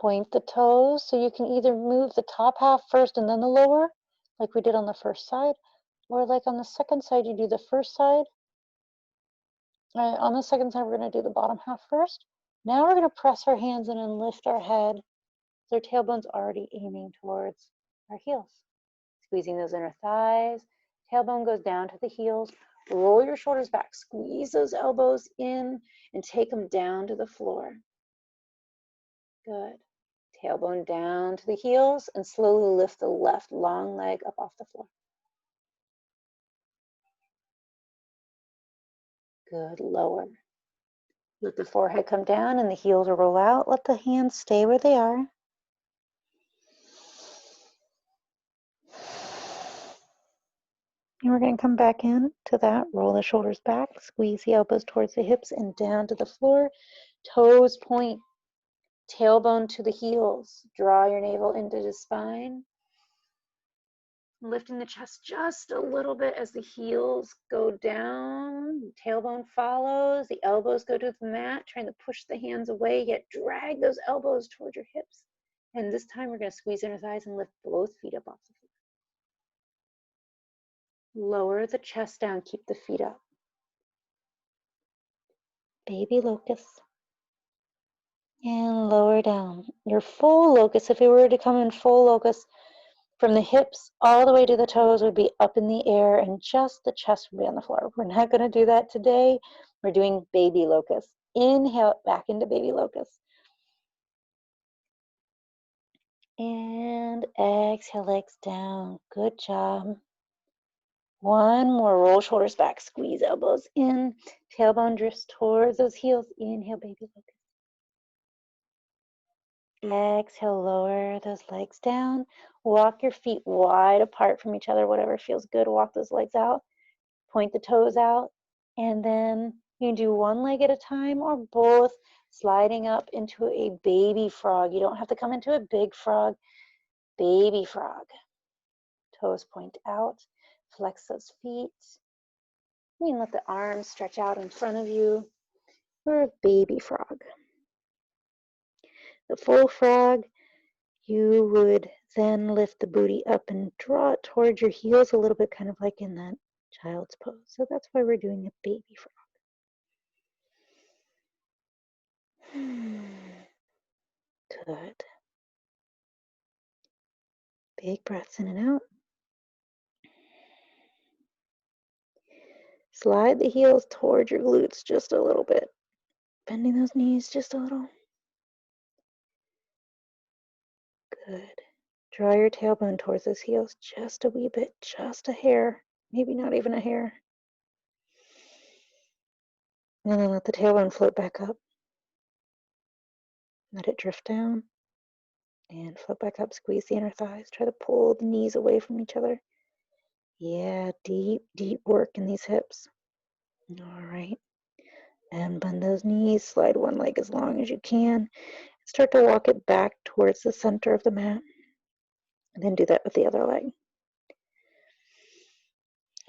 Point the toes so you can either move the top half first and then the lower, like we did on the first side, or like on the second side, you do the first side. On the second side, we're going to do the bottom half first. Now we're going to press our hands in and lift our head. So our tailbone's already aiming towards our heels. Squeezing those inner thighs. Tailbone goes down to the heels. Roll your shoulders back. Squeeze those elbows in and take them down to the floor. Good. Tailbone down to the heels and slowly lift the left long leg up off the floor. Good. Lower. Let the forehead come down and the heels roll out. Let the hands stay where they are. And we're going to come back in to that. Roll the shoulders back. Squeeze the elbows towards the hips and down to the floor. Toes point. Tailbone to the heels. Draw your navel into the spine. Lifting the chest just a little bit as the heels go down. Tailbone follows. The elbows go to the mat. Trying to push the hands away, yet drag those elbows towards your hips. And this time we're going to squeeze inner thighs and lift both feet up off the floor. Lower the chest down. Keep the feet up. Baby locust. And lower down. Your full locust, if it were to come in full locust, from the hips all the way to the toes would be up in the air and just the chest would be on the floor. We're not going to do that today. We're doing baby locust. Inhale back into baby locust. And exhale, legs down. Good job. One more. Roll shoulders back. Squeeze elbows in. Tailbone drifts towards those heels. Inhale, baby locust. Exhale, lower those legs down. Walk your feet wide apart from each other, whatever feels good. Walk those legs out. Point the toes out. And then you can do one leg at a time or both, sliding up into a baby frog. You don't have to come into a big frog. Baby frog. Toes point out. Flex those feet. You can let the arms stretch out in front of you for a baby frog. The full frog, you would then lift the booty up and draw it towards your heels a little bit, kind of like in that child's pose. So that's why we're doing a baby frog. Good. Big breaths in and out. Slide the heels towards your glutes just a little bit. Bending those knees just a little. Good. Draw your tailbone towards those heels just a wee bit, just a hair, maybe not even a hair. And then let the tailbone float back up. Let it drift down. And float back up. Squeeze the inner thighs. Try to pull the knees away from each other. Yeah, deep, deep work in these hips. All right. And bend those knees. Slide one leg as long as you can. Start to walk it back towards the center of the mat. And then do that with the other leg.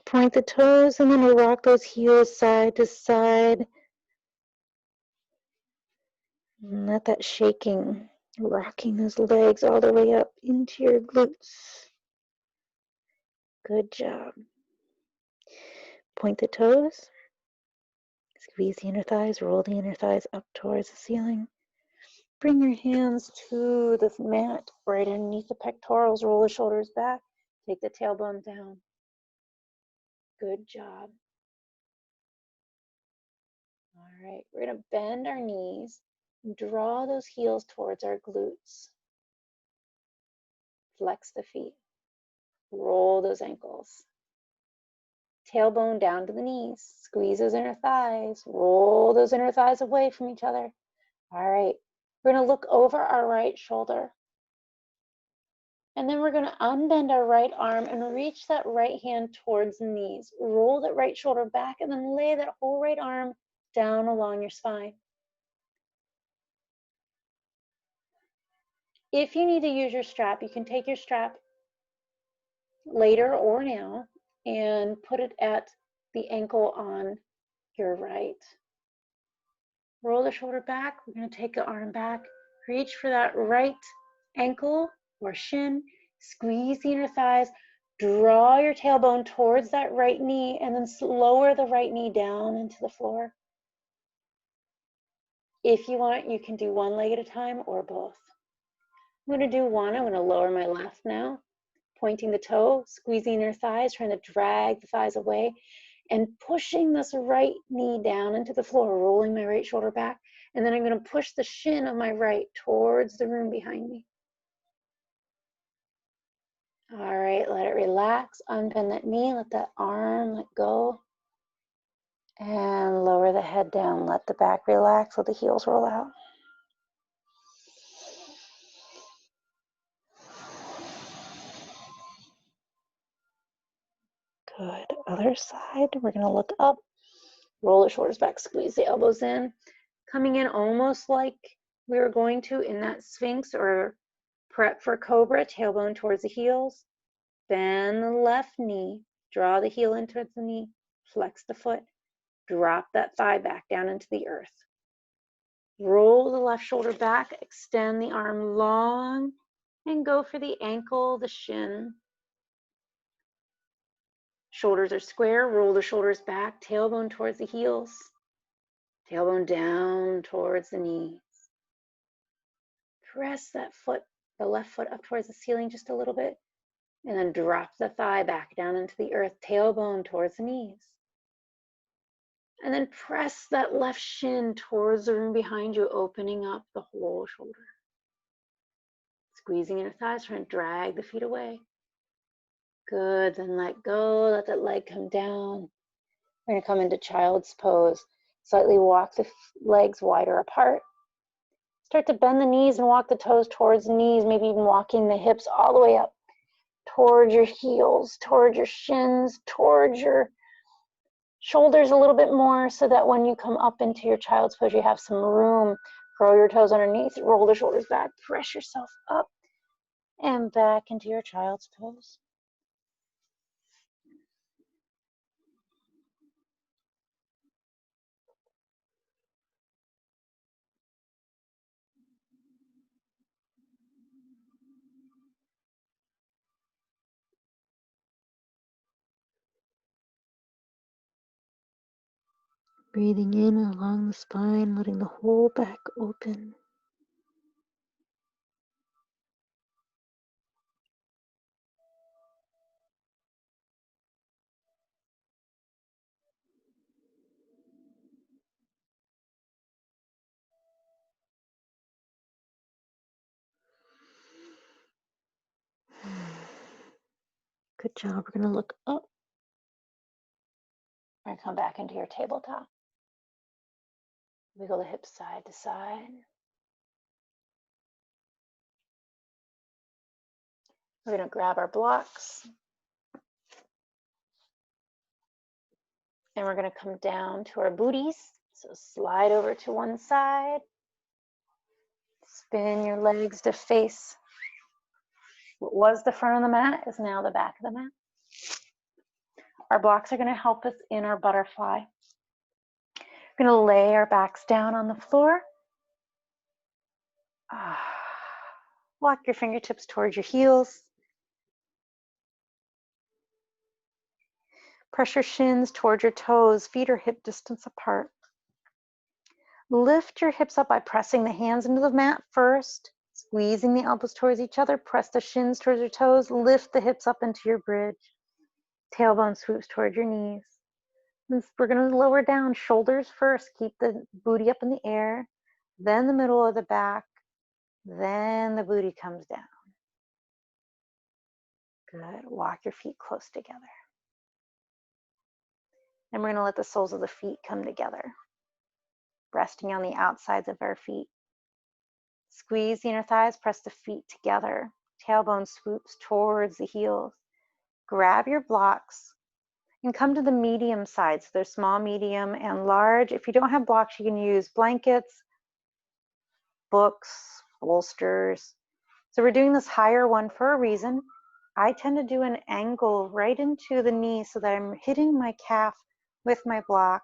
Point the toes and then we'll rock those heels side to side. And let that shaking, rocking those legs all the way up into your glutes. Good job. Point the toes. Squeeze the inner thighs, roll the inner thighs up towards the ceiling. Bring your hands to the mat right underneath the pectorals. Roll the shoulders back. Take the tailbone down. Good job. All right, we're going to bend our knees. Draw those heels towards our glutes. Flex the feet. Roll those ankles. Tailbone down to the knees. Squeeze those inner thighs. Roll those inner thighs away from each other. All right, we're going to look over our right shoulder. And then we're going to unbend our right arm and reach that right hand towards the knees. Roll that right shoulder back and then lay that whole right arm down along your spine. If you need to use your strap, you can take your strap later or now and put it at the ankle on your right. Roll the shoulder back. We're going to take the arm back. Reach for that right ankle or shin. Squeeze the inner thighs. Draw your tailbone towards that right knee and then lower the right knee down into the floor. If you want, you can do one leg at a time or both. I'm going to do one. I'm going to lower my left now, pointing the toe, squeezing your thighs, trying to drag the thighs away, and pushing this right knee down into the floor, rolling my right shoulder back. And then I'm going to push the shin of my right towards the room behind me. All right, let it relax. Unbend that knee, let that arm let go. And lower the head down. Let the back relax, let the heels roll out. Good. Other side. We're going to look up, roll the shoulders back, squeeze the elbows in. Coming in almost like we were going to in that Sphinx or prep for Cobra, tailbone towards the heels. Bend the left knee, draw the heel in towards the knee, flex the foot, drop that thigh back down into the earth. Roll the left shoulder back, extend the arm long, and go for the ankle, the shin. Shoulders are square, roll the shoulders back, tailbone towards the heels, tailbone down towards the knees. Press that foot, the left foot up towards the ceiling just a little bit, and then drop the thigh back down into the earth, tailbone towards the knees. And then press that left shin towards the room behind you, opening up the whole shoulder. Squeezing your thighs, trying to drag the feet away. Good, then let go, let that leg come down. We're going to come into child's pose. Slightly walk the legs wider apart. Start to bend the knees and walk the toes towards the knees, maybe even walking the hips all the way up towards your heels, towards your shins, towards your shoulders a little bit more, so that when you come up into your child's pose, you have some room. Curl your toes underneath, roll the shoulders back, press yourself up and back into your child's pose. Breathing in along the spine, letting the whole back open. Good job. We're going to look up. We're going to come back into your tabletop. Wiggle the hips side to side. We're going to grab our blocks. And we're going to come down to our booties. So slide over to one side. Spin your legs to face what was the front of the mat is now the back of the mat. Our blocks are going to help us in our butterfly. We're going to lay our backs down on the floor. Walk your fingertips towards your heels. Press your shins towards your toes. Feet are hip distance apart. Lift your hips up by pressing the hands into the mat first, squeezing the elbows towards each other. Press the shins towards your toes. Lift the hips up into your bridge. Tailbone swoops towards your knees. We're going to lower down, shoulders first. Keep the booty up in the air, then the middle of the back, then the booty comes down. Good. Walk your feet close together. And we're going to let the soles of the feet come together, resting on the outsides of our feet. Squeeze the inner thighs, press the feet together. Tailbone swoops towards the heels. Grab your blocks and come to the medium sides. There's small, medium, and large. If you don't have blocks, you can use blankets, books, bolsters. So we're doing this higher one for a reason. I tend to do an angle right into the knee so that I'm hitting my calf with my block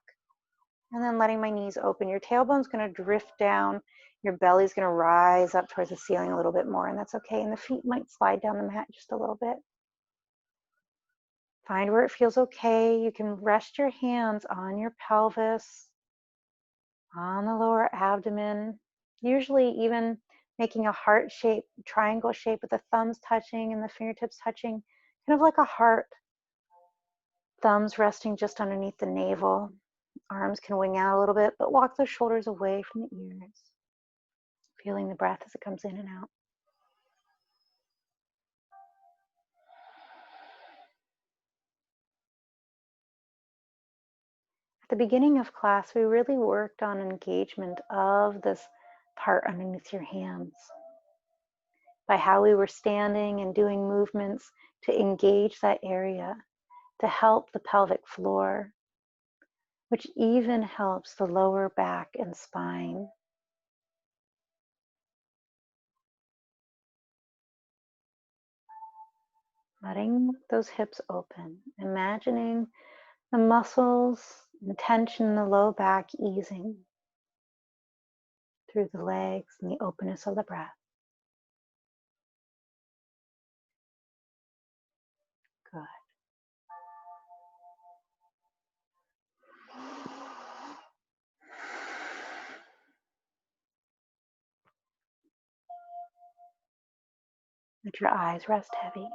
and then letting my knees open. Your tailbone's going to drift down. Your belly's going to rise up towards the ceiling a little bit more, and that's okay. And the feet might slide down the mat just a little bit. Find where it feels okay. You can rest your hands on your pelvis on the lower abdomen, usually even making a heart shape, triangle shape with the thumbs touching and the fingertips touching, kind of like a heart. Thumbs resting just underneath the navel. Arms can wing out a little bit, but walk the shoulders away from the ears. Feeling the breath as it comes in and out. At the beginning of class, we really worked on engagement of this part underneath your hands by how we were standing and doing movements to engage that area, to help the pelvic floor, which even helps the lower back and spine. Letting those hips open, imagining the muscles and tension in the low back easing through the legs and the openness of the breath. Good. Let your eyes rest heavy.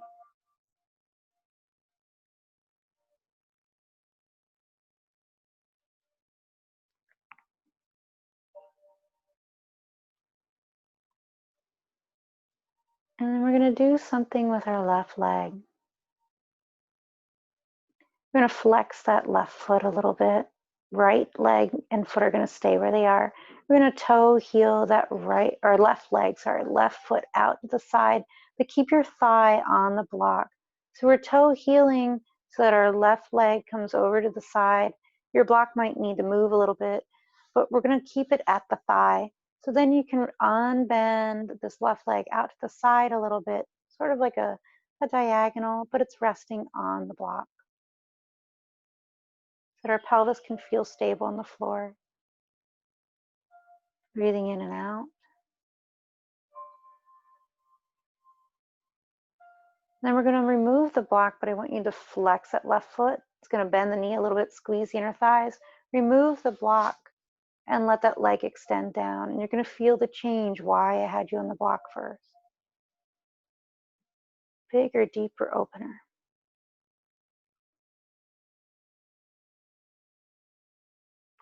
And then we're going to do something with our left leg. We're going to flex that left foot a little bit. Right leg and foot are going to stay where they are. We're going to toe heel that right or left leg, left foot out to the side, but keep your thigh on the block. So we're toe heeling so that our left leg comes over to the side. Your block might need to move a little bit, but we're going to keep it at the thigh. So then you can unbend this left leg out to the side a little bit, sort of like a diagonal, but it's resting on the block, so that our pelvis can feel stable on the floor. Breathing in and out. Then we're going to remove the block, but I want you to flex that left foot. It's going to bend the knee a little bit, squeeze the inner thighs. Remove the block and let that leg extend down. And you're going to feel the change why I had you on the block first. Bigger, deeper opener.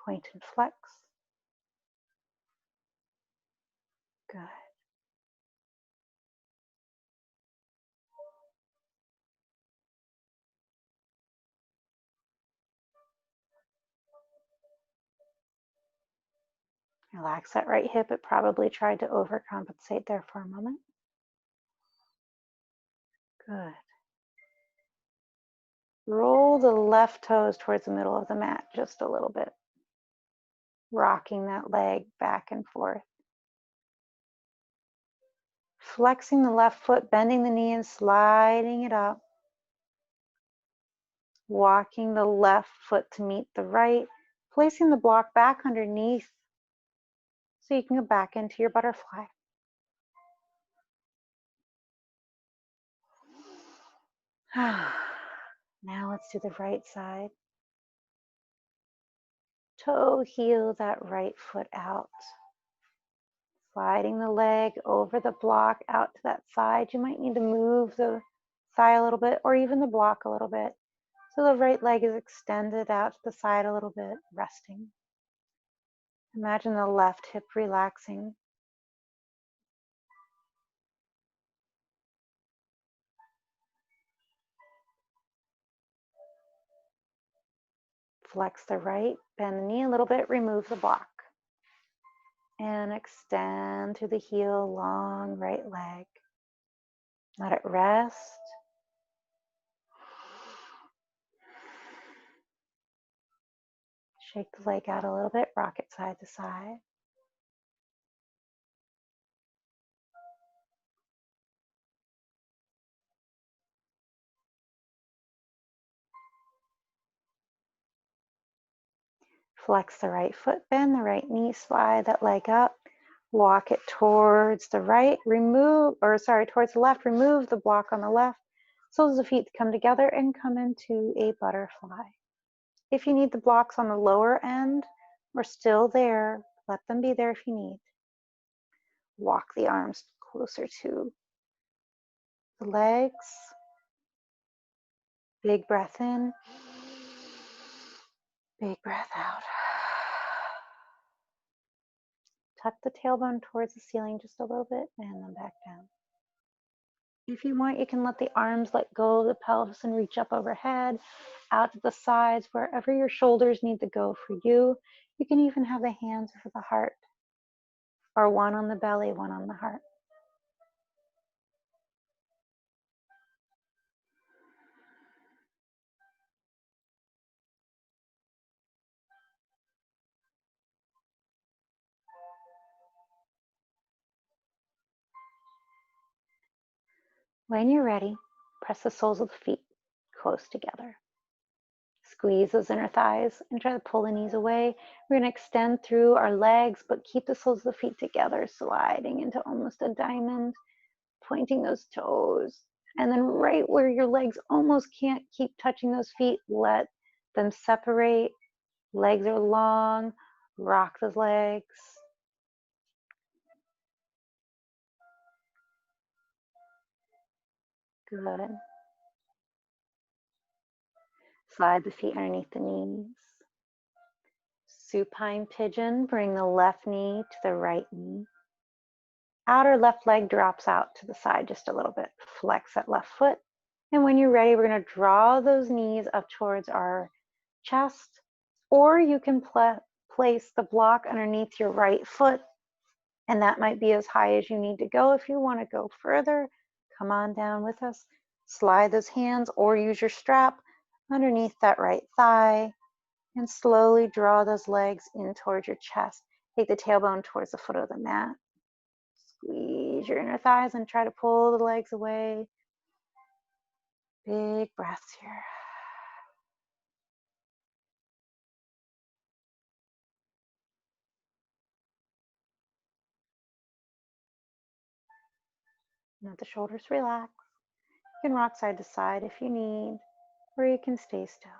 Point and flex. Good. Relax that right hip. It probably tried to overcompensate there for a moment. Good. Roll the left toes towards the middle of the mat just a little bit. Rocking that leg back and forth. Flexing the left foot, bending the knee and sliding it up. Walking the left foot to meet the right, placing the block back underneath so you can go back into your butterfly. Now let's do the right side. Toe heel that right foot out. Sliding the leg over the block out to that side. You might need to move the thigh a little bit or even the block a little bit. So the right leg is extended out to the side a little bit, resting. Imagine the left hip relaxing. Flex the right, bend the knee a little bit, remove the block. And extend through the heel, long right leg. Let it rest. Shake the leg out a little bit, rock it side to side. Flex the right foot, bend the right knee, slide that leg up. Walk it towards the right, towards the left, remove the block on the left. Soles of the feet come together and come into a butterfly. If you need the blocks on the lower end, or still there. Let them be there if you need. Walk the arms closer to the legs. Big breath in. Big breath out. Tuck the tailbone towards the ceiling just a little bit and then back down. If you want, you can let the arms let go of the pelvis and reach up overhead, out to the sides, wherever your shoulders need to go for you. You can even have the hands over the heart, or one on the belly, one on the heart. When you're ready, press the soles of the feet close together. Squeeze those inner thighs and try to pull the knees away. We're going to extend through our legs, but keep the soles of the feet together, sliding into almost a diamond, pointing those toes. And then right where your legs almost can't keep touching those feet, let them separate. Legs are long, rock those legs. Good. Slide the feet underneath the knees. Supine pigeon, bring the left knee to the right knee. Outer left leg drops out to the side just a little bit. Flex that left foot. And when you're ready, we're going to draw those knees up towards our chest, or you can place the block underneath your right foot, and that might be as high as you need to go. If you want to go further, come on down with us. Slide those hands or use your strap underneath that right thigh and slowly draw those legs in towards your chest. Take the tailbone towards the foot of the mat. Squeeze your inner thighs and try to pull the legs away. Big breaths here. Let the shoulders relax. You can rock side to side if you need, or you can stay still.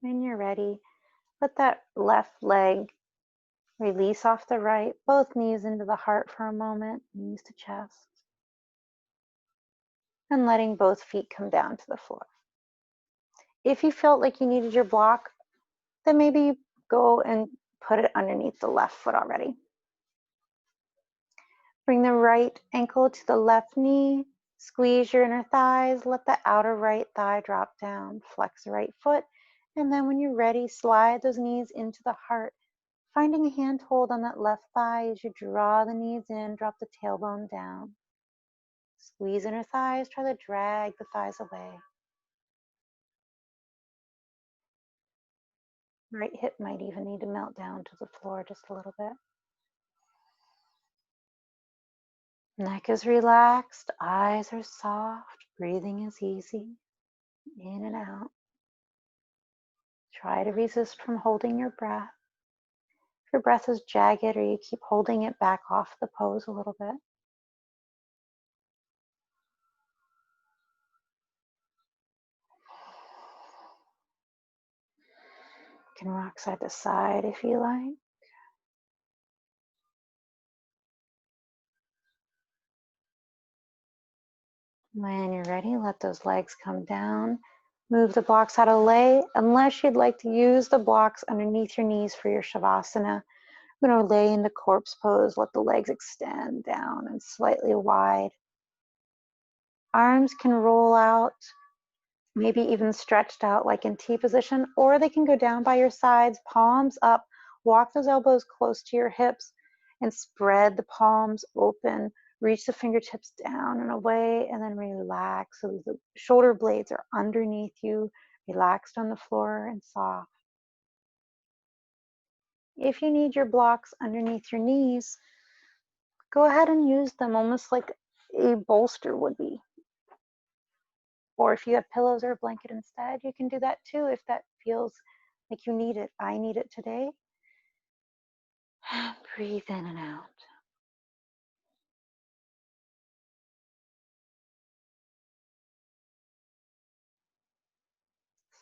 When you're ready, let that left leg release off the right, both knees into the heart for a moment, knees to chest. And letting both feet come down to the floor. If you felt like you needed your block, then maybe go and put it underneath the left foot already. Bring the right ankle to the left knee. Squeeze your inner thighs. Let the outer right thigh drop down. Flex the right foot. And then when you're ready, slide those knees into the heart. Finding a hand hold on that left thigh as you draw the knees in, drop the tailbone down. Squeeze inner thighs. Try to drag the thighs away. Right hip might even need to melt down to the floor just a little bit. Neck is relaxed, eyes are soft, breathing is easy, in and out. Try to resist from holding your breath. If your breath is jagged or you keep holding it, back off the pose a little bit. You can rock side to side if you like. When you're ready, let those legs come down. Move the blocks out of the way, unless you'd like to use the blocks underneath your knees for your Shavasana. I'm going to lay into corpse pose, let the legs extend down and slightly wide. Arms can roll out, maybe even stretched out like in T position, or they can go down by your sides, palms up. Walk those elbows close to your hips and spread the palms open. Reach the fingertips down and away and then relax. So the shoulder blades are underneath you, relaxed on the floor and soft. If you need your blocks underneath your knees, go ahead and use them almost like a bolster would be. Or if you have pillows or a blanket instead, you can do that too if that feels like you need it. I need it today. And breathe in and out.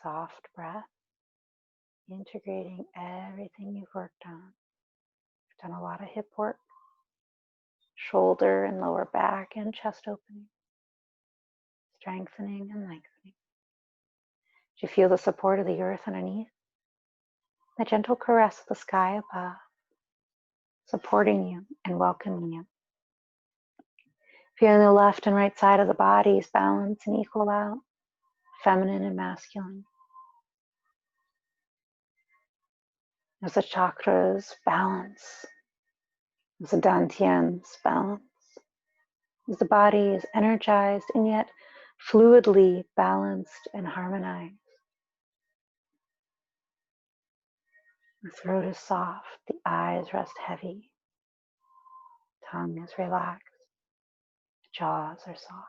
Soft breath, integrating everything you've worked on. You've done a lot of hip work, shoulder and lower back and chest opening, strengthening and lengthening. Do you feel the support of the earth underneath? The gentle caress of the sky above, supporting you and welcoming you. Feeling the left and right side of the bodies balance and equal out, feminine and masculine. As the chakras balance, as the dantians balance, as the body is energized and yet fluidly balanced and harmonized. The throat is soft, the eyes rest heavy, tongue is relaxed, the jaws are soft.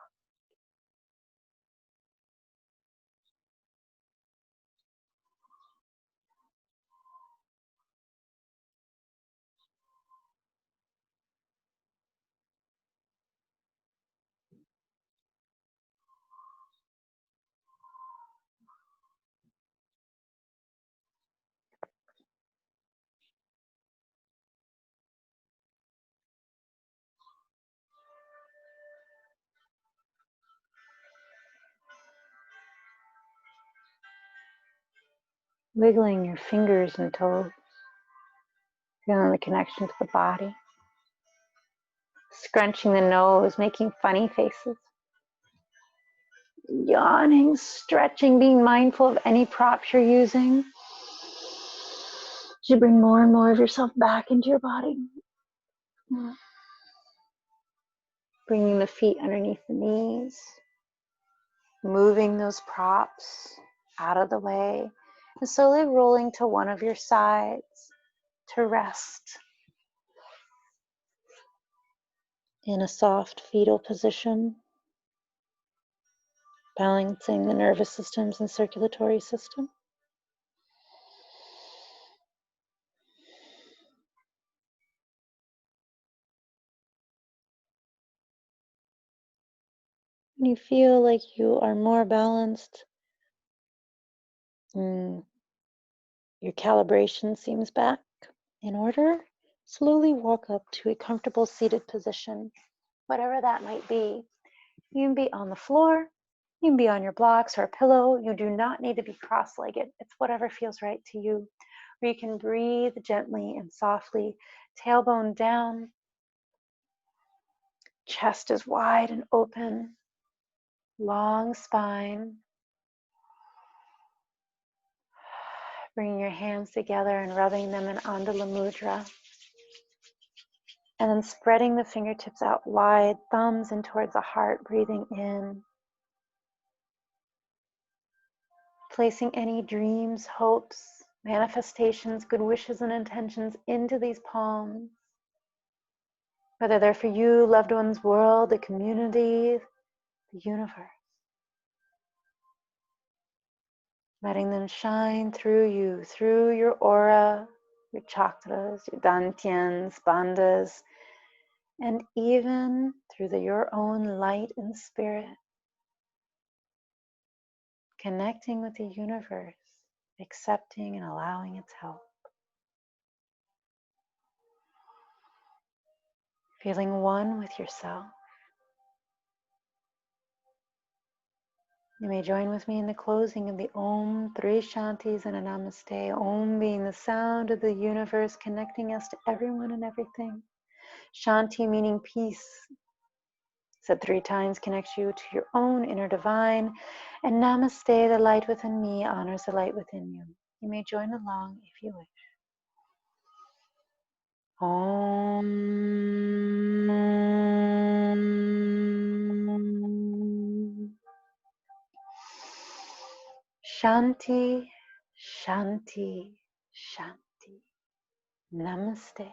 Wiggling your fingers and toes, feeling the connection to the body. Scrunching the nose, making funny faces. Yawning, stretching, being mindful of any props you're using. As you bring more and more of yourself back into your body. Bringing the feet underneath the knees. Moving those props out of the way. And slowly rolling to one of your sides to rest in a soft fetal position. Balancing the nervous systems and circulatory system. When you feel like you are more balanced, your calibration seems back in order, slowly walk up to a comfortable seated position, whatever that might be. You can be on the floor, you can be on your blocks or a pillow. You do not need to be cross-legged. It's whatever feels right to you. Or you can breathe gently and softly, tailbone down, chest is wide and open, long spine. Bringing your hands together and rubbing them in Andala Mudra. And then spreading the fingertips out wide, thumbs in towards the heart, breathing in. Placing any dreams, hopes, manifestations, good wishes and intentions into these palms. Whether they're for you, loved ones, world, the community, the universe. Letting them shine through you, through your aura, your chakras, your dantians, bandhas, and even through your own light and spirit. Connecting with the universe, accepting and allowing its help. Feeling one with yourself. You may join with me in the closing of the Om, 3 Shantis and a Namaste. Om being the sound of the universe connecting us to everyone and everything. Shanti meaning peace. Said 3 times connects you to your own inner divine. And Namaste, the light within me, honors the light within you. You may join along if you wish. Om. Shanti, Shanti, Shanti. Namaste.